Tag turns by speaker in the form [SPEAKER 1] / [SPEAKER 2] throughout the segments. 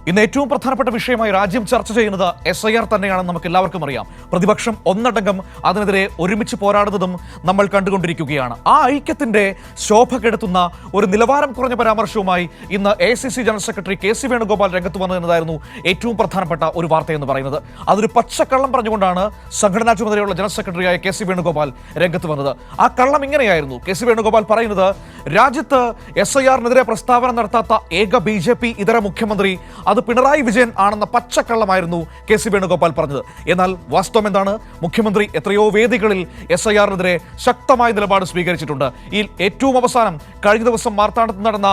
[SPEAKER 1] ഇന്ന് ഏറ്റവും പ്രധാനപ്പെട്ട വിഷയമായി രാജ്യം ചർച്ച ചെയ്യുന്നത് SIR തന്നെയാണെന്ന് നമുക്ക് എല്ലാവർക്കും അറിയാം. പ്രതിപക്ഷം ഒന്നടങ്കം അതിനെതിരെ ഒരുമിച്ച് പോരാടുന്നതും നമ്മൾ കണ്ടുകൊണ്ടിരിക്കുകയാണ്. ആ ഐക്യത്തിന്റെ ശോഭ കെടുത്തുന്ന ഒരു നിലവാരം കുറഞ്ഞ പരാമർശവുമായി ഇന്ന് AICC general secretary KC Venugopal രംഗത്ത് വന്നതെന്നതായിരുന്നു ഏറ്റവും പ്രധാനപ്പെട്ട ഒരു വാർത്തയെന്ന് പറയുന്നത്. അതൊരു പച്ചക്കള്ളം പറഞ്ഞുകൊണ്ടാണ് സംഘടനാ ചുമതലയുള്ള ജനറൽ സെക്രട്ടറിയായ KC വേണുഗോപാൽ രംഗത്ത് വന്നത്. ആ കള്ളം ഇങ്ങനെയായിരുന്നു. KC വേണുഗോപാൽ പറയുന്നത്, രാജ്യത്ത് SIR-നെതിരെ പ്രസ്താവന നടത്താത്ത ഏക BJP ഇതര മുഖ്യമന്ത്രി അത് പിണറായി വിജയൻ ആണെന്ന പച്ചക്കള്ളമായിരുന്നു KC വേണുഗോപാൽ പറഞ്ഞത്. എന്നാൽ വാസ്തവം എന്താണ്? മുഖ്യമന്ത്രി എത്രയോ വേദികളിൽ SIR-നെതിരെ ശക്തമായ നിലപാട് സ്വീകരിച്ചിട്ടുണ്ട്. ഈ ഏറ്റവും അവസാനം കഴിഞ്ഞ ദിവസം മാർത്താണ്ഡത്ത് നടന്ന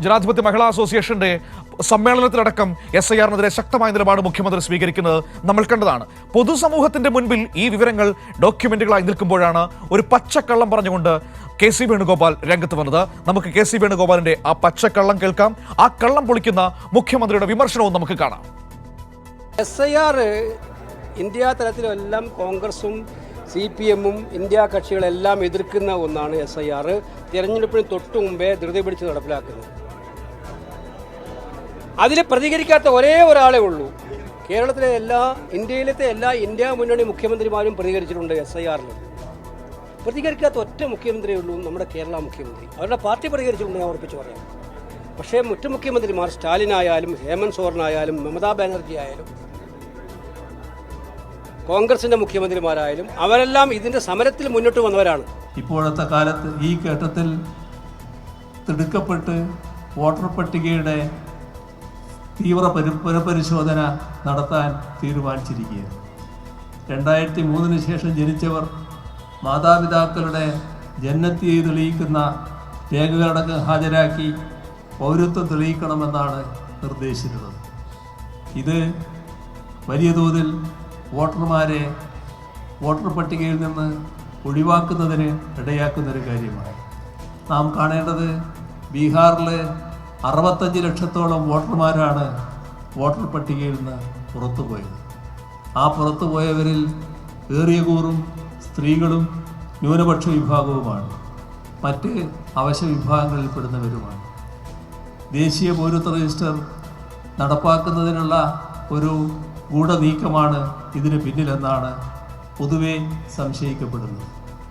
[SPEAKER 1] ജനാധിപത്യ മഹിളാ അസോസിയേഷന്റെ സമ്മേളനത്തിലടക്കം SIR-നെതിരെ ശക്തമായ നിലപാട് മുഖ്യമന്ത്രി സ്വീകരിക്കുന്നത് നമ്മൾ കണ്ടതാണ്. പൊതുസമൂഹത്തിന്റെ മുൻപിൽ ഈ വിവരങ്ങൾ ഡോക്യുമെന്റുകളായി നിൽക്കുമ്പോഴാണ് ഒരു പച്ചക്കള്ളം പറഞ്ഞുകൊണ്ട് KC വേണുഗോപാൽ രംഗത്ത് വന്നത്. നമുക്ക് KC വേണുഗോപാലിന്റെ ആ പച്ചക്കള്ളം കേൾക്കാം. ആ കള്ളം പൊളിക്കുന്ന മുഖ്യമന്ത്രിയുടെ വിമർശനവും നമുക്ക് കാണാം.
[SPEAKER 2] SIR ഇന്ത്യ തലത്തിലെല്ലാം കോൺഗ്രസും CPM-ഉം ഇന്ത്യ കക്ഷികളെല്ലാം എതിർക്കുന്ന ഒന്നാണ്. SIR തിരഞ്ഞെടുപ്പിന് തൊട്ടു മുമ്പേ ധൃതി പിടിച്ച് നടപ്പിലാക്കുന്നത്. അതിൽ പ്രതികരിക്കാത്ത ഒരേ ഒരാളേ ഉള്ളൂ. കേരളത്തിലെ ഇന്ത്യയിലത്തെ എല്ലാ ഇന്ത്യ മുന്നണി മുഖ്യമന്ത്രിമാരും പ്രതികരിച്ചിട്ടുണ്ട്. SIR-ൽ പ്രതികരിക്കാത്ത ഒറ്റ മുഖ്യമന്ത്രിയേ ഉള്ളൂ, നമ്മുടെ കേരള മുഖ്യമന്ത്രി. അവരുടെ പാർട്ടി പ്രതികരിച്ചിട്ടുണ്ട്, ഞാൻ ഉറപ്പിച്ച് പറയാം. പക്ഷേ മറ്റു മുഖ്യമന്ത്രിമാർ, സ്റ്റാലിനായാലും ഹേമന്ത് സോറനായാലും മമതാ ബാനർജി ആയാലും കോൺഗ്രസിന്റെ മുഖ്യമന്ത്രിമാരായാലും അവരെല്ലാം ഇതിന്റെ സമരത്തിൽ മുന്നോട്ട് വന്നവരാണ്.
[SPEAKER 3] ഇപ്പോഴത്തെ കാലത്ത് ഈ ഘട്ടത്തിൽ തിടുക്കപ്പെട്ട് വോട്ടർ പട്ടികയുടെ തീവ്ര പുനഃപരിശോധന നടത്താൻ തീരുമാനിച്ചിരിക്കുകയാണ്. 2003 ശേഷം ജനിച്ചവർ മാതാപിതാക്കളുടെ ജനനത്തീയതി തെളിയിക്കുന്ന രേഖകളടക്കം ഹാജരാക്കി പൗരത്വം തെളിയിക്കണമെന്നാണ് നിർദ്ദേശിച്ചിട്ടുള്ളത്. ഇത് വലിയ തോതിൽ വോട്ടർമാരെ വോട്ടർ പട്ടികയിൽ നിന്ന് ഒഴിവാക്കുന്നതിന് ഇടയാക്കുന്നൊരു കാര്യമാണ്. നാം കാണേണ്ടത്, ബീഹാറിൽ 65 ലക്ഷത്തോളം വോട്ടർമാരാണ് വോട്ടർ പട്ടികയിൽ നിന്ന് പുറത്തുപോയത്. ആ പുറത്തുപോയവരിൽ ഏറിയ കൂറും സ്ത്രീകളും ന്യൂനപക്ഷ വിഭാഗവുമാണ്, മറ്റ് അവശ്യ വിഭാഗങ്ങളിൽപ്പെടുന്നവരുമാണ്. ദേശീയ പൗരത്വ രജിസ്റ്റർ നടപ്പാക്കുന്നതിനുള്ള ഒരു ഗൂഢനീക്കമാണ് ഇതിന് പിന്നിലെന്നാണ് പൊതുവെ സംശയിക്കപ്പെടുന്നത്.